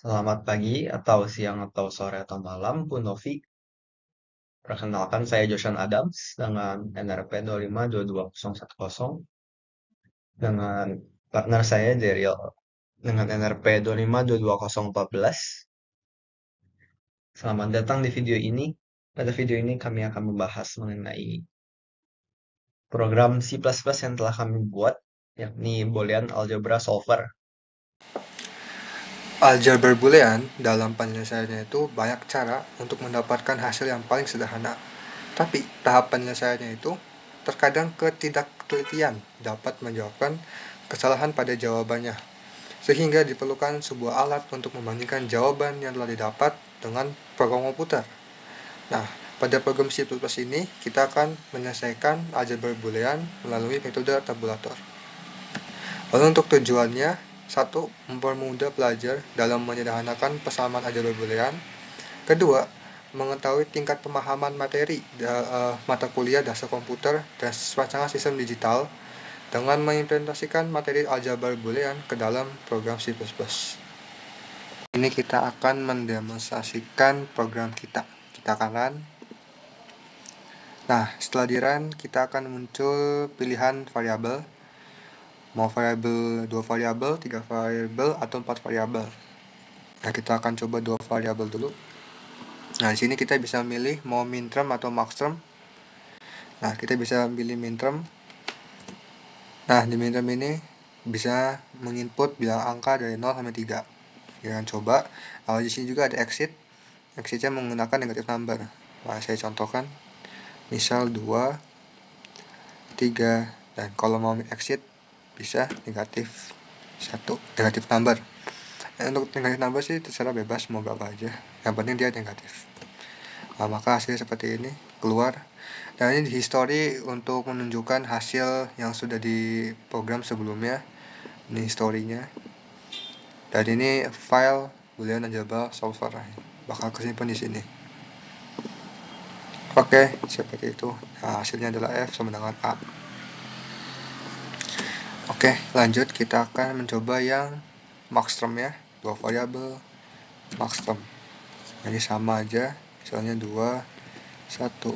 Selamat pagi, atau siang, atau sore, atau malam, Bu Novi. Perkenalkan, saya Joshan Adams dengan NRP 2522010, dengan partner saya Jeriel dengan NRP 2522014. Selamat datang di video ini. Pada video ini kami akan membahas mengenai program C++ yang telah kami buat, yakni Boolean Algebra Solver. Aljabar Boolean dalam penyelesaiannya itu banyak cara untuk mendapatkan hasil yang paling sederhana. Tapi tahap penyelesaiannya itu terkadang ketidaktelitian dapat menyebabkan kesalahan pada jawabannya. Sehingga diperlukan sebuah alat untuk membandingkan jawaban yang telah didapat dengan program komputer. Nah, pada program C++ ini kita akan menyelesaikan aljabar Boolean melalui metode tabulator. Lalu untuk tujuannya, satu, mempermudah pelajar dalam menyederhanakan pesamaan aljabar Boolean. Kedua, mengetahui tingkat pemahaman materi mata kuliah dasar komputer dan rancangan sistem digital dengan mengimplementasikan materi aljabar Boolean ke dalam program C++. Ini kita akan mendemonstrasikan program kita. Kita akan run. Nah, setelah di run, kita akan muncul pilihan variabel. Mau variabel 2 variabel, 3 variabel, atau 4 variabel. Nah, kita akan coba 2 variabel dulu. Nah, di sini kita bisa milih mau minterm atau maxterm. Nah, kita bisa pilih minterm. Nah, di minterm ini bisa menginput bilang angka dari 0 sampai 3. Kita akan coba. Lalu di sini juga ada exit. Exitnya menggunakan negative number. Nah, saya contohkan. Misal 2, 3, dan kalau mau exit bisa negatif 1, negatif number. Untuk negatif number sih terserah bebas mau berapa aja, yang penting dia negatif. Nah, maka hasilnya seperti ini keluar. Dan ini di history untuk menunjukkan hasil yang sudah di program sebelumnya. Ini historinya. Dan ini file Boolean Algebra Solver bakal kesimpan di sini. Oke, seperti itu. Nah, hasilnya adalah F sama dengan A. Oke, lanjut kita akan mencoba yang maxterm ya, 2 variabel maxterm. Ini sama aja, misalnya 2, 1.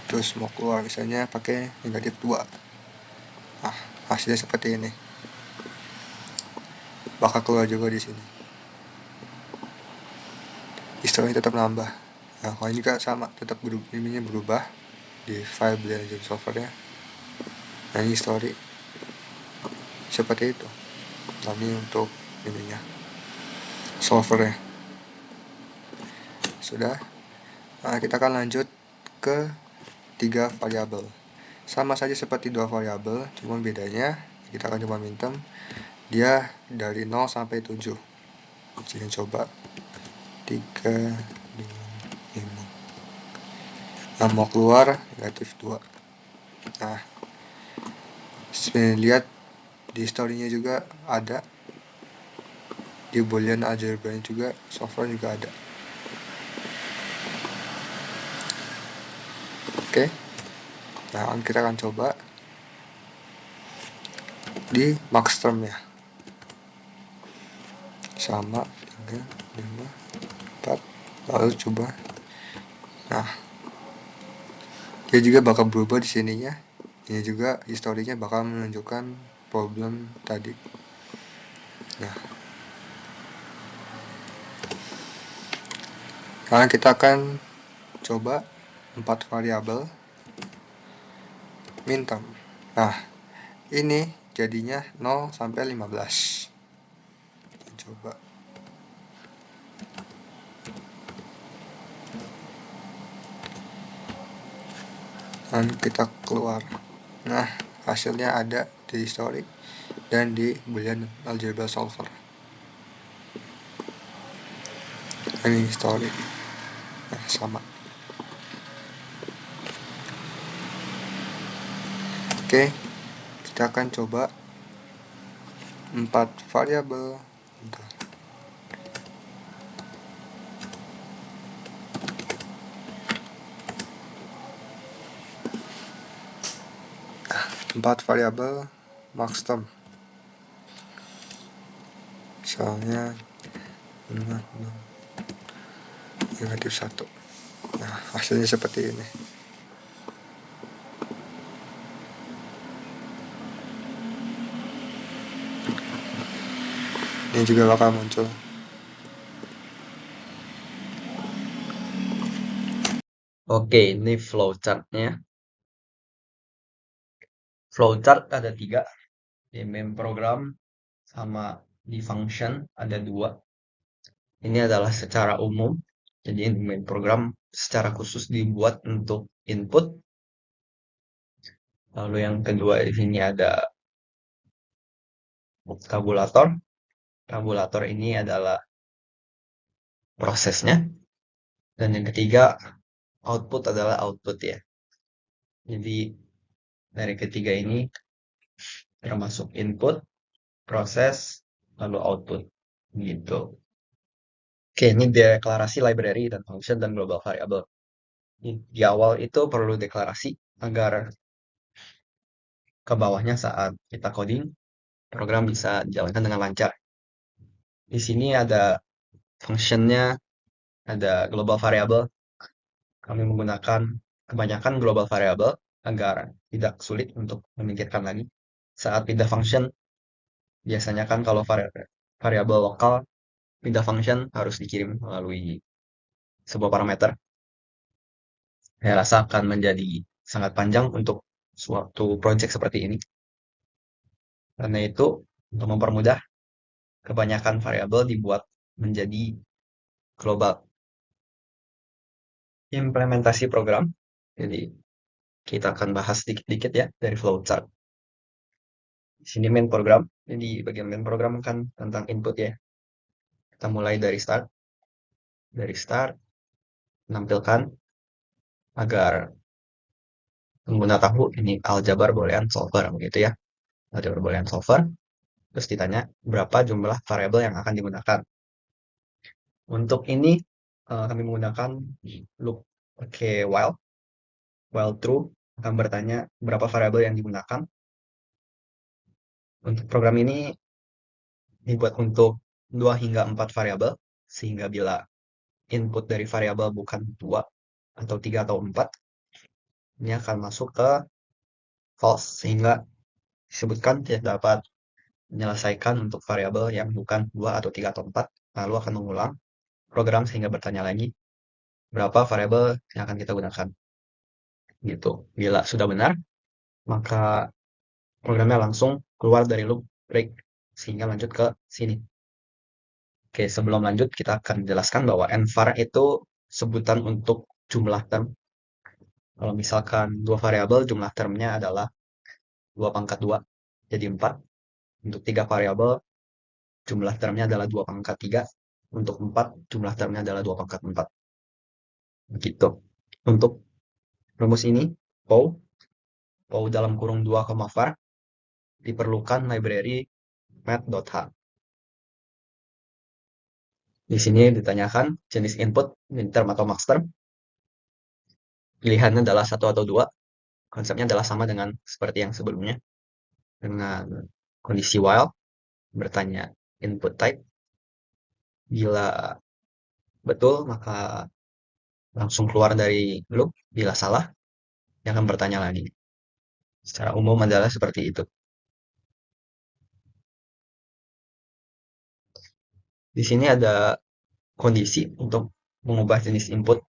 Terus mau keluar misalnya pakai negatif 2. Nah, hasilnya seperti ini. Bakal keluar juga di sini. Historinya tetap nambah. Nah, kalau ini juga sama, tetap berubah di file Boolean Algebra Solver-nya. Nah, ini history seperti itu. Nah, ini untuk ininya solvernya. Sudah. Nah, kita akan lanjut ke 3 variabel. Sama saja seperti 2 variabel, cuma bedanya kita akan coba minterm dia dari 0 sampai 7. Jadi coba 3, 2, 5. Nah, mau keluar negatif 2. Nah, lihat di historinya juga ada, di Boolean Algebra juga software juga ada. Oke. Nah, kita akan coba di maxterm ya. Sama 3, 5, 4. Lalu coba. Nah, dia juga bakal berubah di sininya. Ini juga historinya bakal menunjukkan problem tadi. Nah, sekarang kita akan coba 4 variabel minterm. Nah, ini jadinya 0 sampai 15. Coba. Dan kita keluar. Nah, hasilnya ada di history dan di Boolean Algebra Solver. Ini history. Nah, sama. Oke, kita akan coba 4 variabel. Bentar. 4 variabel maxterm. Misalnya negatif 1. Nah, hasilnya seperti ini. Ini juga bakal muncul. Oke, ini flowchart-nya. Flowchart ada 3, di main program sama di function ada 2. Ini adalah secara umum, jadi di main program secara khusus dibuat untuk input. Lalu yang kedua di sini ada tabulator. Tabulator ini adalah prosesnya. Dan yang ketiga, output adalah output ya. Jadi dari ketiga ini termasuk input, proses, lalu output. Gitu. Oke, ini deklarasi library dan function dan global variable. Di awal itu perlu deklarasi agar ke bawahnya saat kita coding, program bisa dijalankan dengan lancar. Di sini ada functionnya, ada global variable. Kami menggunakan kebanyakan global variable agar tidak sulit untuk memikirkan lagi. Saat pindah function, biasanya kan kalau variabel lokal pindah function harus dikirim melalui sebuah parameter. Saya rasa akan menjadi sangat panjang untuk suatu project seperti ini. Karena itu, untuk mempermudah, kebanyakan variabel dibuat menjadi global. Implementasi program. Jadi, kita akan bahas sedikit-sedikit ya dari flowchart. Di sini main program. Jadi, bagian main program kan tentang input ya. Kita mulai dari start. Dari start, menampilkan agar pengguna tahu ini aljabar boolean solver begitu ya. Aljabar boolean solver. Terus ditanya berapa jumlah variabel yang akan digunakan. Untuk ini kami menggunakan loop pakai while true akan bertanya berapa variabel yang digunakan. Untuk program ini dibuat untuk 2 hingga 4 variabel, sehingga bila input dari variabel bukan 2 atau 3 atau 4, ini akan masuk ke false, sehingga disebutkan tidak dapat menyelesaikan untuk variabel yang bukan 2 atau 3 atau 4, lalu akan mengulang program sehingga bertanya lagi berapa variabel yang akan kita gunakan. Gitu. Bila sudah benar, maka programnya langsung keluar dari loop break sehingga lanjut ke sini. Oke, sebelum lanjut kita akan jelaskan bahwa nvar itu sebutan untuk jumlah term. Kalau misalkan 2 variabel jumlah termnya adalah 2 pangkat 2, jadi 4. Untuk 3 variabel jumlah termnya adalah 2 pangkat 3. Untuk 4 jumlah termnya adalah 2 pangkat 4. Begitu. Untuk rumus ini, POW dalam kurung 2, var, diperlukan library math.h. Di sini ditanyakan jenis input, minterm atau maxterm. Pilihannya adalah 1 atau 2. Konsepnya adalah sama dengan seperti yang sebelumnya. Dengan kondisi while, bertanya input type. Bila betul, maka langsung keluar dari loop. Bila salah, dia akan bertanya lagi. Secara umum adalah seperti itu. Di sini ada kondisi untuk mengubah jenis input.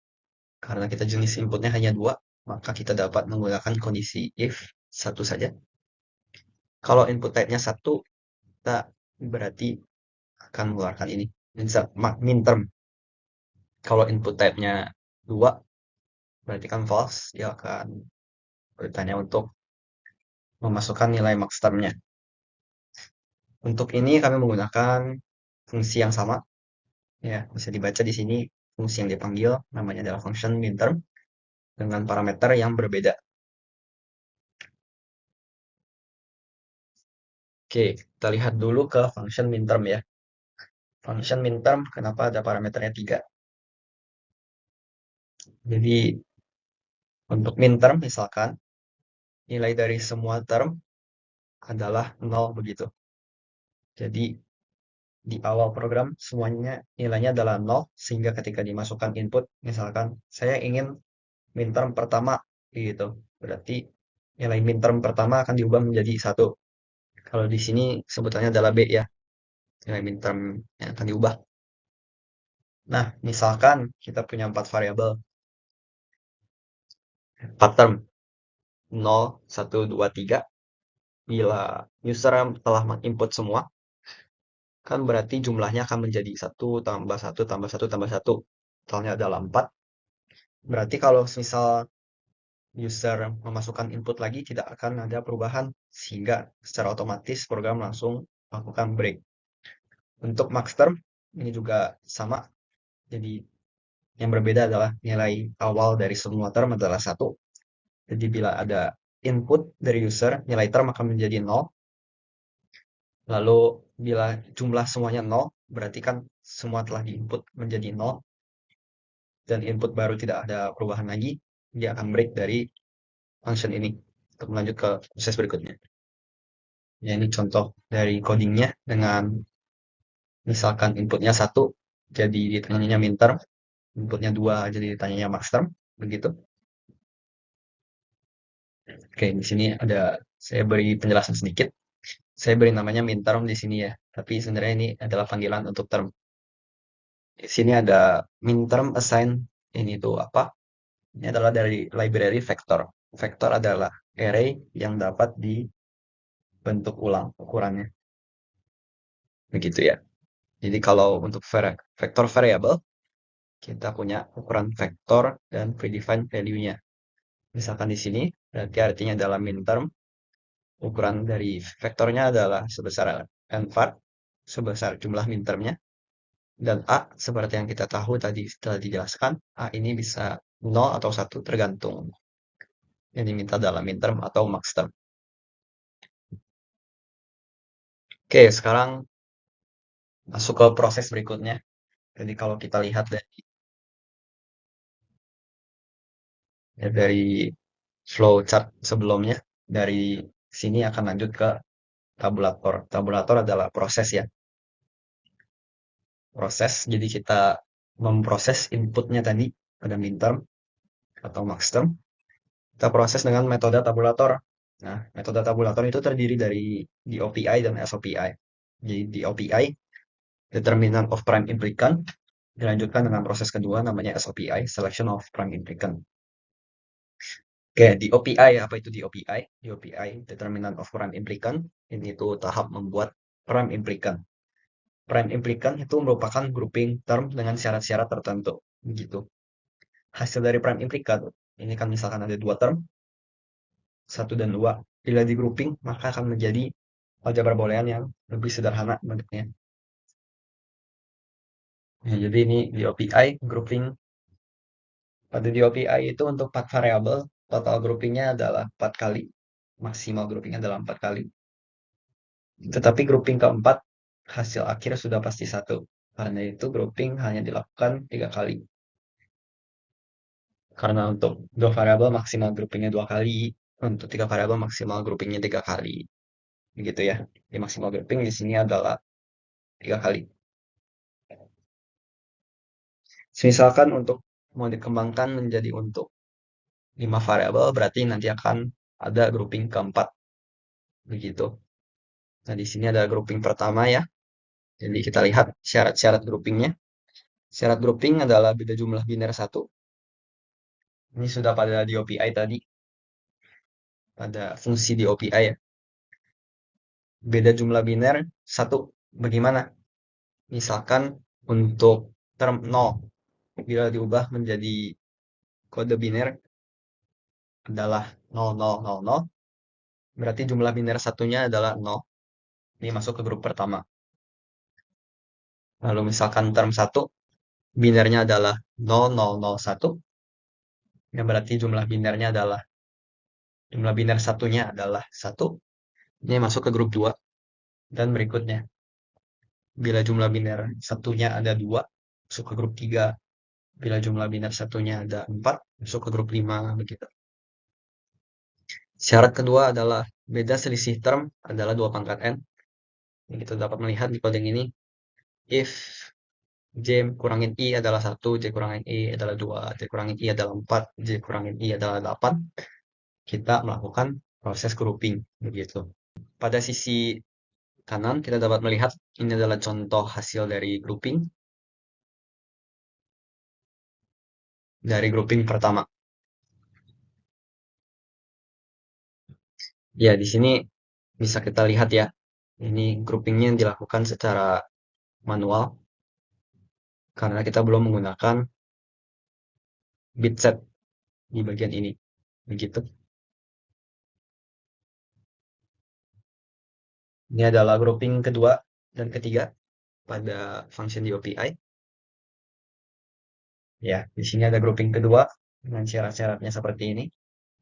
Karena kita jenis inputnya hanya 2, maka kita dapat menggunakan kondisi if 1 saja. Kalau input type-nya 1, kita berarti akan mengeluarkan ini. Min term. Kalau input type-nya 2, berarti kan false. Dia akan bertanya untuk memasukkan nilai max term-nya. Untuk ini kami menggunakan fungsi yang sama. Ya, bisa dibaca di sini fungsi yang dipanggil namanya adalah function minterm dengan parameter yang berbeda. Oke, kita lihat dulu ke function minterm ya. Function minterm kenapa ada parameternya 3? Jadi untuk minterm misalkan nilai dari semua term adalah 0 begitu. Jadi di awal program semuanya nilainya adalah 0, sehingga ketika dimasukkan input, misalkan saya ingin minterm pertama gitu. Berarti nilai minterm pertama akan diubah menjadi 1. Kalau di sini sebutannya adalah B ya, nilai minterm yang akan diubah. Nah, misalkan kita punya 4 variabel, 4 term, 0, 1, 2, 3. Bila user telah menginput semua, kan berarti jumlahnya akan menjadi 1 tambah 1 tambah 1 tambah 1. Totalnya adalah 4. Berarti kalau misal user memasukkan input lagi, tidak akan ada perubahan, sehingga secara otomatis program langsung melakukan break. Untuk max term, ini juga sama. Jadi yang berbeda adalah nilai awal dari semua term adalah 1. Jadi bila ada input dari user, nilai term akan menjadi 0. Lalu bila jumlah semuanya 0, berarti kan semua telah diinput menjadi 0. Dan input baru tidak ada perubahan lagi, dia akan break dari function ini untuk melanjut ke proses berikutnya. Ya, ini contoh dari codingnya dengan misalkan inputnya 1, jadi ditanyanya minterm, inputnya 2, jadi ditanyanya maxterm, begitu. Oke, di sini ada saya beri penjelasan sedikit. Saya beri namanya minterm di sini ya, tapi sebenarnya ini adalah panggilan untuk term. Di sini ada minterm assign, ini tuh apa? Ini adalah dari library vector. Vektor adalah array yang dapat dibentuk ulang ukurannya. Begitu ya. Jadi kalau untuk vektor variable, kita punya ukuran vektor dan predefined value-nya. Misalkan di sini, berarti artinya adalah minterm. Ukuran dari vektornya adalah sebesar n-var, sebesar jumlah mintermnya. Dan A, seperti yang kita tahu tadi setelah dijelaskan, A ini bisa 0 atau 1 tergantung yang diminta dalam minterm atau maxterm. Oke, sekarang masuk ke proses berikutnya. Jadi kalau kita lihat dari flowchart sebelumnya, dari sini akan lanjut ke tabulator. Tabulator adalah proses ya. Proses, jadi kita memproses inputnya tadi pada minterm atau maxterm. Kita proses dengan metode tabulator. Nah, metode tabulator itu terdiri dari DOPI dan SOPI. Jadi DOPI, Determinant of Prime Implicant, dilanjutkan dengan proses kedua namanya SOPI, Selection of Prime Implicant. Oke, DOPI, apa itu DOPI? DOPI, Determinant of Prime Implicant, ini tuh tahap membuat prime implicant. Prime implicant itu merupakan grouping term dengan syarat-syarat tertentu, begitu. Hasil dari prime implicant, ini kan misalkan ada 2 term, 1 dan 2. Bila di grouping, maka akan menjadi aljabar boolean yang lebih sederhana bentuknya. Nah, jadi ini DOPI, grouping. Pada DOPI itu untuk 4 variabel, total groupingnya adalah 4 kali. Maksimal groupingnya adalah 4 kali. Tetapi grouping keempat, hasil akhir sudah pasti 1. Karena itu grouping hanya dilakukan 3 kali. Karena untuk 2 variabel maksimal groupingnya 2 kali, untuk 3 variabel maksimal groupingnya 3 kali. Begitu ya. Di maksimal grouping di sini adalah 3 kali. Misalkan untuk mau dikembangkan menjadi untuk 5 variabel, berarti nanti akan ada grouping keempat. Begitu. Nah, di sini ada grouping pertama ya. Jadi kita lihat syarat-syarat groupingnya. Syarat grouping adalah beda jumlah biner 1. Ini sudah pada DOPI tadi. Pada fungsi DOPI ya. Beda jumlah biner 1. Bagaimana? Misalkan untuk term 0, bila diubah menjadi kode biner adalah 0000, berarti jumlah biner satunya adalah 0. Ini masuk ke grup pertama. Lalu misalkan term 1, binernya adalah 0001, yang berarti jumlah binernya adalah jumlah biner satunya adalah 1. Ini masuk ke grup 2. Dan berikutnya, bila jumlah biner satunya ada 2, masuk ke grup 3. Bila jumlah biner satunya ada 4, masuk ke grup 5, begitu. Syarat kedua adalah beda selisih term adalah 2 pangkat n. Yang kita dapat melihat di coding ini, if J kurangin I adalah 1, J kurangin I adalah 2, J kurangin I adalah 4, J kurangin I adalah 8, kita melakukan proses grouping begitu. Pada sisi kanan kita dapat melihat ini adalah contoh hasil dari grouping pertama. Ya, di sini bisa kita lihat ya. Ini groupingnya yang dilakukan secara manual karena kita belum menggunakan bit set di bagian ini. Begitu. Ini adalah grouping kedua dan ketiga pada function di OPI. Ya, di sini ada grouping kedua dengan syarat-syaratnya seperti ini.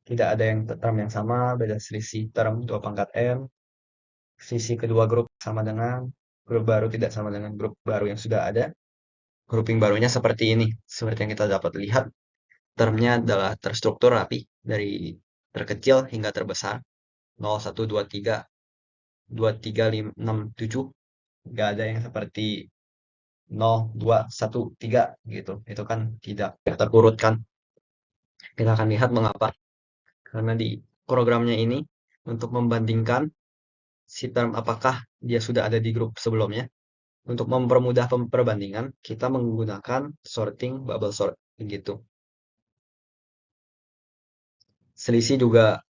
Tidak ada yang term yang sama, beda selisih term 2 pangkat M. Sisi kedua grup sama dengan grup baru tidak sama dengan grup baru yang sudah ada. Grouping barunya seperti ini. Seperti yang kita dapat lihat, termnya adalah terstruktur rapi dari terkecil hingga terbesar. 0, 1, 2, 3, 2, 3, 5, 6, 7. Nggak ada yang seperti 0, 2, 1, 3 gitu. Itu kan tidak terurut kan. Kita akan lihat mengapa. Karena di programnya ini untuk membandingkan si term apakah dia sudah ada di grup sebelumnya. Untuk mempermudah perbandingan, kita menggunakan sorting bubble sort begitu. Selisih juga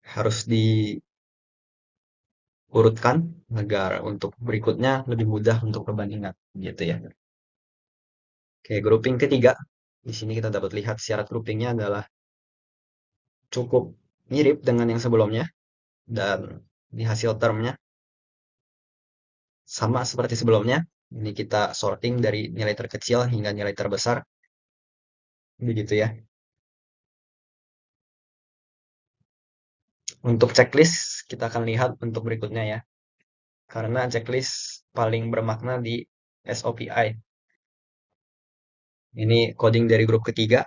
harus diurutkan agar untuk berikutnya lebih mudah untuk perbandingan gitu ya. Oke, grouping ketiga. Di sini kita dapat lihat syarat groupingnya adalah cukup mirip dengan yang sebelumnya dan di hasil termnya sama seperti sebelumnya. Ini kita sorting dari nilai terkecil hingga nilai terbesar. Begitu ya. Untuk checklist, kita akan lihat untuk berikutnya ya. Karena checklist paling bermakna di SOPI. Ini coding dari grup ketiga.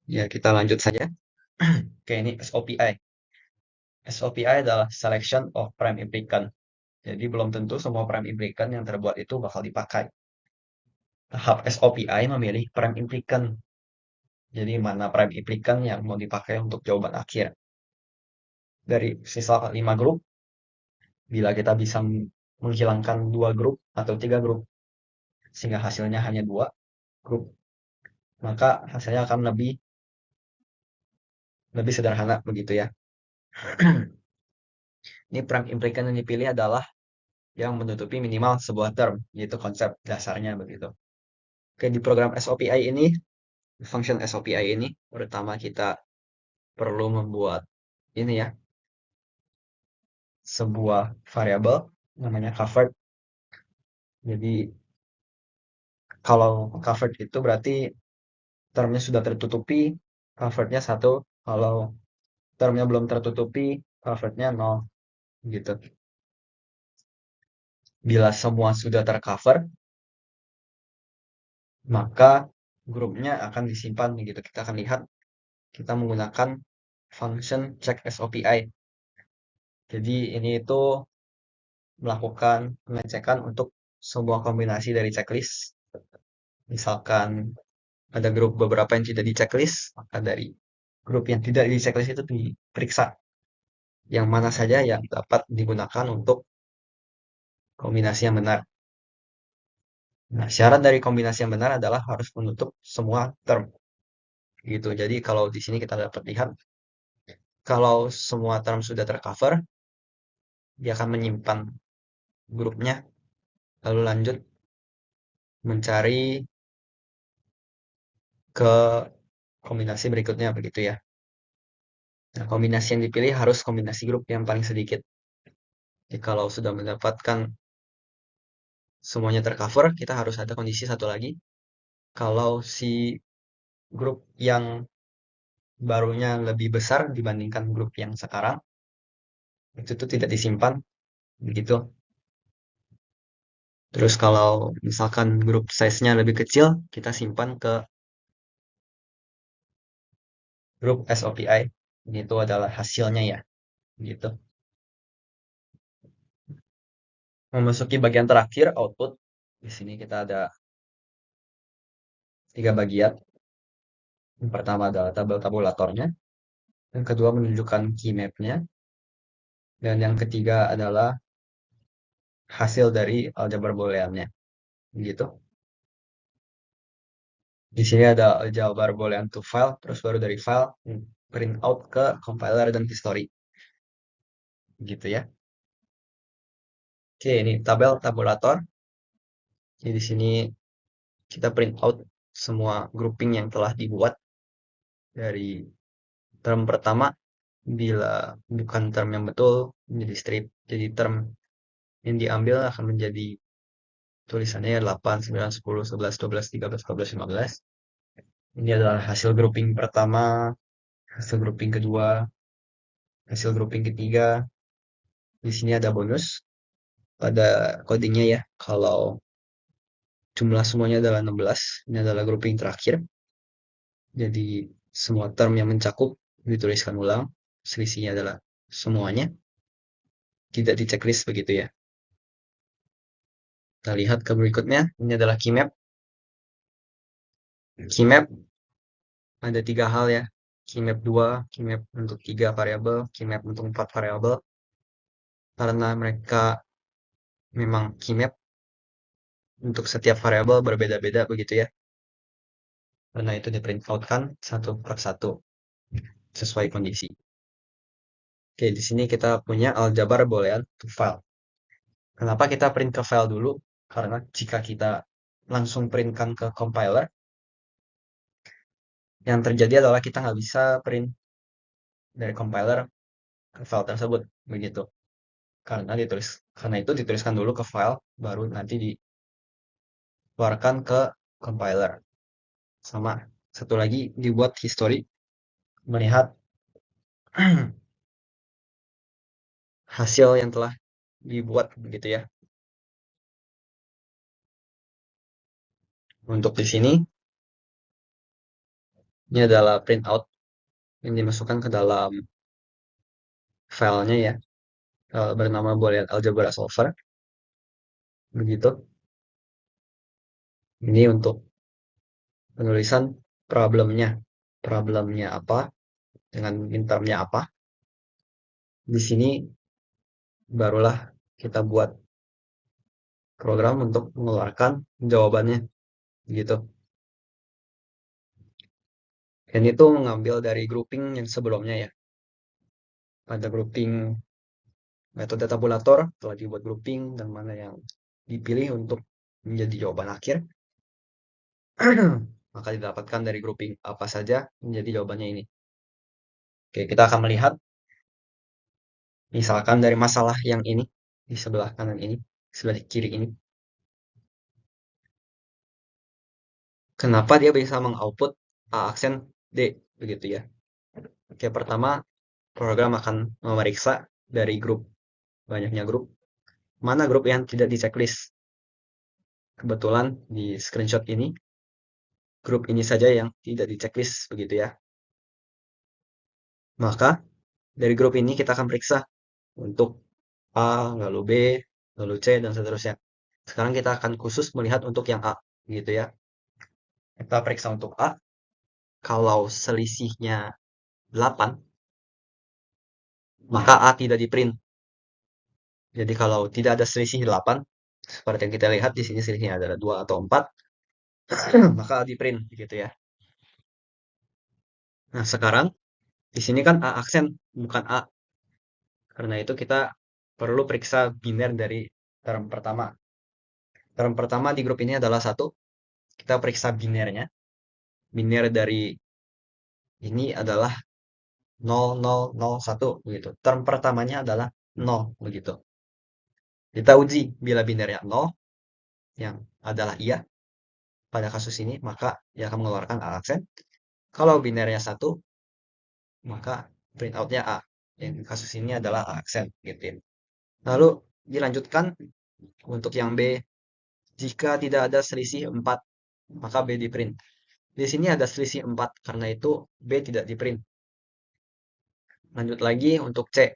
Ya, kita lanjut saja. Oke, ini SOPI. SOPI adalah Selection of Prime Implicant. Jadi belum tentu semua prime implicant yang terbuat itu bakal dipakai. Tahap SOPI memilih prime implicant. Jadi mana prime implicant yang mau dipakai untuk jawaban akhir. Dari sisa 5 grup, bila kita bisa menghilangkan 2 grup atau 3 grup, sehingga hasilnya hanya 2 grup, maka hasilnya akan lebih sederhana begitu ya. Ini prime implicant yang dipilih adalah yang menutupi minimal sebuah term, yaitu konsep dasarnya begitu. Oke, di program SOPI ini, function SOPI ini, pertama kita perlu membuat ini ya, sebuah variabel namanya covered. Jadi kalau covered itu berarti termnya sudah tertutupi, coverednya 1. Kalau termnya belum tertutupi, coverednya 0 gitu. Bila semua sudah tercover, maka grupnya akan disimpan gitu. Kita akan lihat kita menggunakan function check SOPI. Jadi ini itu melakukan pengecekan untuk sebuah kombinasi dari checklist. Misalkan ada grup beberapa yang tidak di checklist, maka dari grup yang tidak di checklist itu diperiksa yang mana saja yang dapat digunakan untuk kombinasi yang benar. Nah, syarat dari kombinasi yang benar adalah harus menutup semua term. Gitu. Jadi kalau di sini kita dapat lihat kalau semua term sudah tercover, dia akan menyimpan grupnya lalu lanjut mencari ke kombinasi berikutnya begitu ya. Nah, kombinasi yang dipilih harus kombinasi grup yang paling sedikit. Jadi kalau sudah mendapatkan semuanya tercover, kita harus ada kondisi satu lagi. Kalau si grup yang barunya lebih besar dibandingkan grup yang sekarang, itu tuh tidak disimpan begitu. Terus kalau misalkan grup size-nya lebih kecil, kita simpan ke grup SOPI. Ini itu adalah hasilnya ya, gitu. Memasuki bagian terakhir, output. Di sini kita ada 3 bagian. Yang pertama adalah tabel tabulatornya, yang kedua menunjukkan key map-nya, dan yang ketiga adalah hasil dari aljabar booleannya. Gitu. Di sini ada aljabar boolean to file, terus baru dari file print out ke compiler dan history. Gitu ya. Oke, ini tabel tabulator. Jadi di sini kita print out semua grouping yang telah dibuat dari term pertama. Bila bukan term yang betul, menjadi strip. Jadi term yang diambil akan menjadi tulisannya 8, 9, 10, 11, 12, 13, 14, 15. Ini adalah hasil grouping pertama, hasil grouping kedua, hasil grouping ketiga. Di sini ada bonus pada codingnya ya. Kalau jumlah semuanya adalah 16, ini adalah grouping terakhir. Jadi semua term yang mencakup dituliskan ulang. Selisihnya adalah semuanya. Tidak di checklist begitu ya. Kita lihat ke berikutnya. Ini adalah key map. Key map ada 3 hal ya. Key map 2, key map untuk 3 variabel, key map untuk 4 variabel. Karena mereka memang key map untuk setiap variabel berbeda-beda begitu ya. Karena itu di print out kan satu per satu sesuai kondisi. Oke, di sini kita punya aljabar boolean to file. Kenapa kita print ke file dulu? Karena jika kita langsung printkan ke compiler, yang terjadi adalah kita nggak bisa print dari compiler ke file tersebut begitu. Karena itu dituliskan dulu ke file, baru nanti dikeluarkan ke compiler. Sama satu lagi dibuat history, melihat hasil yang telah dibuat begitu ya. Untuk di sini ini adalah printout yang dimasukkan ke dalam filenya ya, bernama boolean algebra solver begitu. Ini untuk penulisan problemnya apa dengan mintermnya apa. Di sini barulah kita buat program untuk mengeluarkan jawabannya gitu. Dan itu mengambil dari grouping yang sebelumnya ya. Pada grouping metode tabulator telah dibuat grouping dan mana yang dipilih untuk menjadi jawaban akhir. Maka didapatkan dari grouping apa saja menjadi jawabannya ini. Oke, kita akan melihat misalkan dari masalah yang ini di sebelah kanan ini, sebelah kiri ini. Kenapa dia bisa mengoutput A aksen D begitu ya. Oke, pertama program akan memeriksa dari banyaknya grup, mana grup yang tidak di checklist. Kebetulan di screenshot ini grup ini saja yang tidak di checklist begitu ya. Maka dari grup ini kita akan periksa untuk A, lalu B, lalu C, dan seterusnya. Sekarang kita akan khusus melihat untuk yang A, gitu ya. Kita periksa untuk A, kalau selisihnya 8, maka A tidak di print. Jadi kalau tidak ada selisih 8, seperti yang kita lihat di sini selisihnya adalah 2 atau 4, maka A di print, gitu ya. Nah, sekarang di sini kan A aksen, bukan A. Karena itu kita perlu periksa biner dari term pertama. Term pertama di grup ini adalah 1. Kita periksa binernya. Biner dari ini adalah 0001 begitu. Term pertamanya adalah 0 begitu. Kita uji bila binernya 0 yang adalah iya pada kasus ini, maka dia akan mengeluarkan A aksen. Kalau binernya 1, maka printoutnya A. Yang kasus ini adalah A aksen gitu ya. Lalu dilanjutkan untuk yang B, jika tidak ada selisih 4, maka B di print. Di sini ada selisih 4, karena itu B tidak di print. Lanjut lagi untuk C.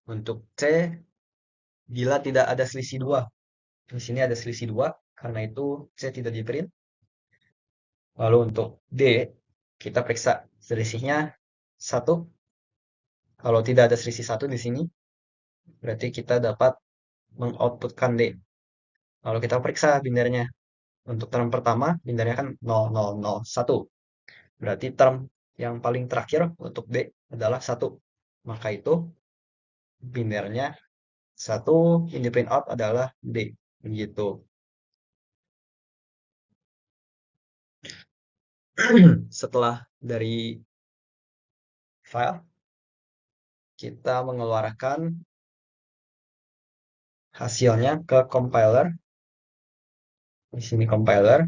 Untuk C, bila tidak ada selisih 2. Di sini ada selisih 2, karena itu C tidak di print. Lalu untuk D, kita periksa selisihnya 1. Kalau tidak ada selisih 1 di sini, berarti kita dapat mengoutputkan D. Lalu kita periksa binarnya. Untuk term pertama, binarnya kan 0001. Berarti term yang paling terakhir untuk D adalah 1. Maka itu binarnya 1, in the print out adalah D. Begitu. Setelah dari file, kita mengeluarkan hasilnya ke compiler. Di sini compiler.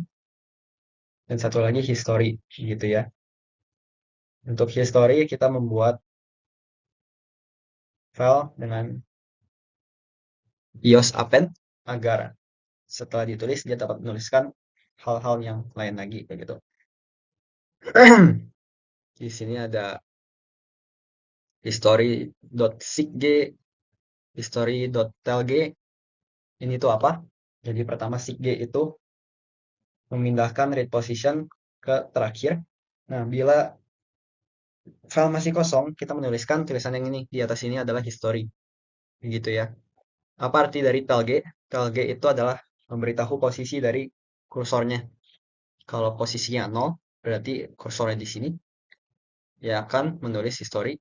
Dan satu lagi history, gitu ya. Untuk history, kita membuat file dengan ios append agar setelah ditulis dia dapat menuliskan hal-hal yang lain lagi begitu. Di sini ada history.seekg, history.telg. Ini tuh apa? Jadi pertama seekg itu memindahkan read position ke terakhir. Nah, bila file masih kosong, kita menuliskan tulisan yang ini. Di atas ini adalah history. Begitu ya. Apa arti dari telg? Telg itu adalah memberitahu posisi dari kursornya. Kalau posisinya 0, berarti kursornya di sini. Dia akan menulis history.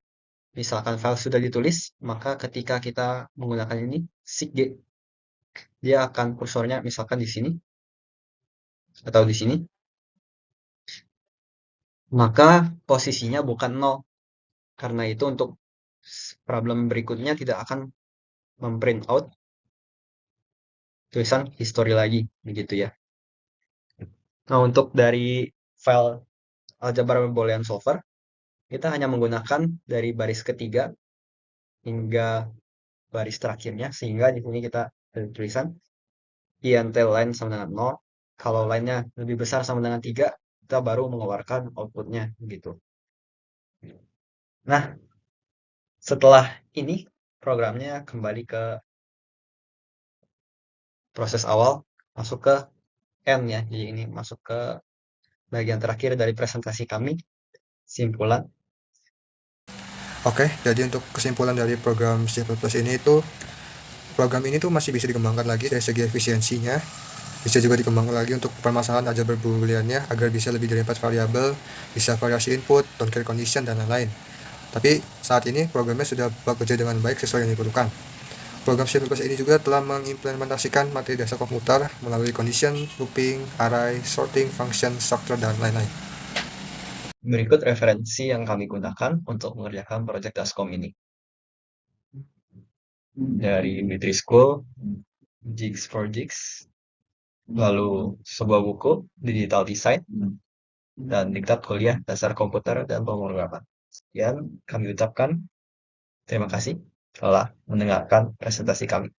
Misalkan file sudah ditulis, maka ketika kita menggunakan ini, seekg, dia akan kursornya misalkan di sini, atau di sini. Maka posisinya bukan 0. Karena itu untuk problem berikutnya tidak akan memprint out tulisan history lagi, begitu ya. Nah, untuk dari file algebra Boolean solver, kita hanya menggunakan dari baris ketiga hingga baris terakhirnya, sehingga di sini kita ada tulisan int line sama dengan 0. Kalau line-nya lebih besar sama dengan 3, kita baru mengeluarkan outputnya, gitu. Nah, setelah ini programnya kembali ke proses awal, masuk ke end ya. Jadi ini masuk ke bagian terakhir dari presentasi kami, simpulan. Oke, jadi untuk kesimpulan dari program C++ ini itu program ini tuh masih bisa dikembangkan lagi dari segi efisiensinya. Bisa juga dikembangkan lagi untuk permasalahan algebra booleannya agar bisa lebih dari 4 variabel, bisa variasi input, don't care condition, dan lain-lain. Tapi saat ini programnya sudah bekerja dengan baik sesuai yang diperlukan. Program C++ ini juga telah mengimplementasikan materi dasar komputer melalui condition, looping, array, sorting, function, structure, dan lain-lain. Berikut referensi yang kami gunakan untuk mengerjakan proyek Daskom ini. Dari Mitri School, Jigs for Jigs, lalu sebuah buku, Digital Design, dan diktat kuliah dasar komputer dan pemrograman. Sekian kami ucapkan terima kasih telah mendengarkan presentasi kami.